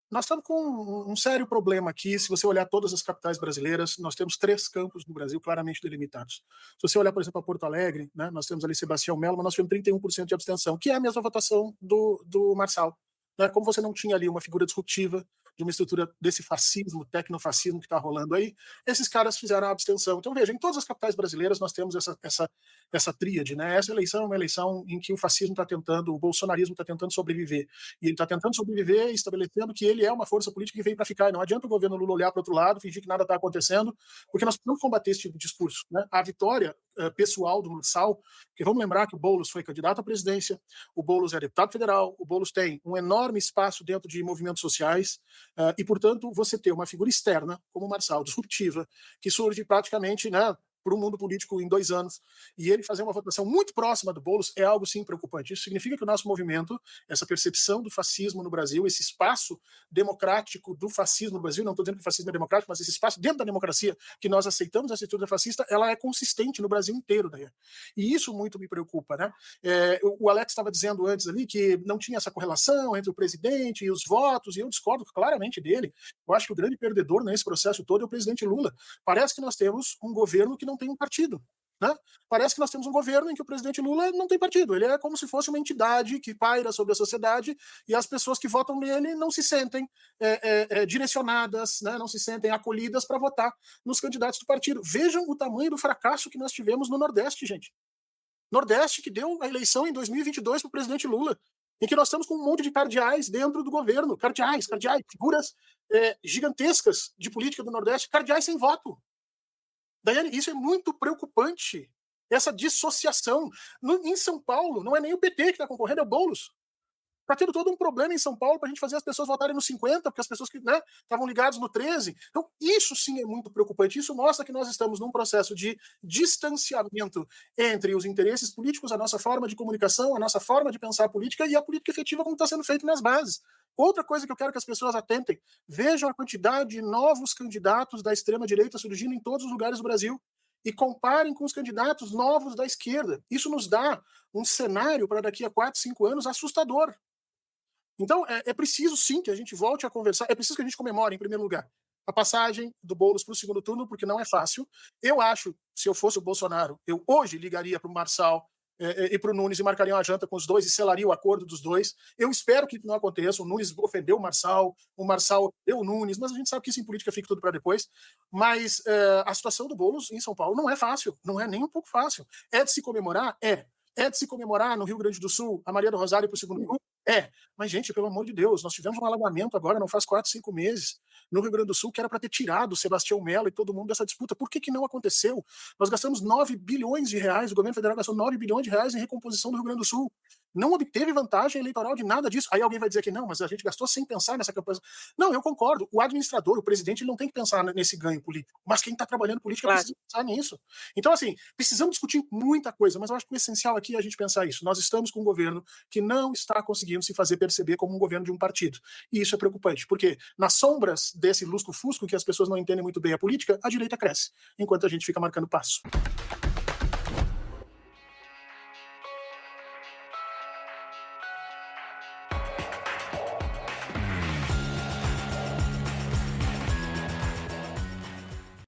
Nós estamos com um sério problema aqui. Se você olhar todas as capitais brasileiras, nós temos 3 campos no Brasil claramente delimitados. Se você olhar, por exemplo, a Porto Alegre, né, nós temos ali Sebastião Melo, mas nós tivemos 31% de abstenção, que é a mesma votação do Marçal. Né? Como você não tinha ali uma figura disruptiva de uma estrutura desse fascismo, tecnofascismo que está rolando aí, esses caras fizeram a abstenção. Então, veja, em todas as capitais brasileiras nós temos essa tríade, né? Essa eleição é uma eleição em que o fascismo está tentando, o bolsonarismo está tentando sobreviver. E ele está tentando sobreviver estabelecendo que ele é uma força política que veio para ficar. E não adianta o governo Lula olhar para o outro lado, fingir que nada está acontecendo, porque nós precisamos combater esse tipo de discurso. Né? A vitória pessoal do Marçal, porque vamos lembrar que o Boulos foi candidato à presidência, o Boulos é deputado federal, o Boulos tem um enorme espaço dentro de movimentos sociais, e, portanto, você ter uma figura externa, como o Marçal, disruptiva, que surge praticamente, né, para o mundo político em 2 anos, e ele fazer uma votação muito próxima do Boulos é algo, sim, preocupante. Isso significa que o nosso movimento, essa percepção do fascismo no Brasil, esse espaço democrático do fascismo no Brasil, não estou dizendo que o fascismo é democrático, mas esse espaço dentro da democracia que nós aceitamos a estrutura fascista, ela é consistente no Brasil inteiro. Daí. E isso muito me preocupa. Né? O Alex estava dizendo antes ali que não tinha essa correlação entre o presidente e os votos, e eu discordo claramente dele. Eu acho que o grande perdedor nesse processo todo é o presidente Lula. Parece que nós temos um governo que não tem um partido. Né? Parece que nós temos um governo em que o presidente Lula não tem partido. Ele é como se fosse uma entidade que paira sobre a sociedade e as pessoas que votam nele não se sentem direcionadas, né? Não se sentem acolhidas para votar nos candidatos do partido. Vejam o tamanho do fracasso que nós tivemos no Nordeste, gente. Nordeste que deu a eleição em 2022 para o presidente Lula, em que nós estamos com um monte de cardeais dentro do governo. Cardeais, figuras gigantescas de política do Nordeste, cardeais sem voto. Daiane, isso é muito preocupante, essa dissociação. Em São Paulo, não é nem o PT que está concorrendo, é o Boulos. Está tendo todo um problema em São Paulo para a gente fazer as pessoas votarem no 50, porque as pessoas que estavam ligadas no 13. Então, isso sim é muito preocupante. Isso mostra que nós estamos num processo de distanciamento entre os interesses políticos, a nossa forma de comunicação, a nossa forma de pensar a política e a política efetiva como está sendo feita nas bases. Outra coisa que eu quero que as pessoas atentem, vejam a quantidade de novos candidatos da extrema-direita surgindo em todos os lugares do Brasil e comparem com os candidatos novos da esquerda. Isso nos dá um cenário para daqui a 4, 5 anos assustador. Então, é preciso sim que a gente volte a conversar, é preciso que a gente comemore, em primeiro lugar, a passagem do Boulos para o segundo turno, porque não é fácil. Eu acho, se eu fosse o Bolsonaro, eu hoje ligaria para o Marçal e para o Nunes e marcaria uma janta com os dois e selaria o acordo dos dois. Eu espero que não aconteça. O Nunes ofendeu o Marçal deu o Nunes, mas a gente sabe que isso em política fica tudo para depois. Mas a situação do Boulos em São Paulo não é fácil, não é nem um pouco fácil. É de se comemorar? É. É de se comemorar no Rio Grande do Sul a Maria do Rosário para o segundo turno? É. Mas, gente, pelo amor de Deus, nós tivemos um alagamento agora, não faz 4, 5 meses, no Rio Grande do Sul, que era para ter tirado o Sebastião Melo e todo mundo dessa disputa. Por que não aconteceu? Nós gastamos 9 bilhões de reais, o governo federal gastou 9 bilhões de reais em recomposição do Rio Grande do Sul. Não obteve vantagem eleitoral de nada disso. Aí alguém vai dizer que não, mas a gente gastou sem pensar nessa campanha. Não, eu concordo. O administrador, o presidente, ele não tem que pensar nesse ganho político. Mas quem está trabalhando política Claro. precisa pensar nisso. Então, assim, precisamos discutir muita coisa, mas eu acho que o essencial aqui é a gente pensar isso. Nós estamos com um governo que não está conseguindo se fazer perceber como um governo de um partido. E isso é preocupante, porque nas sombras desse lusco-fusco que as pessoas não entendem muito bem a política, a direita cresce, enquanto a gente fica marcando passo.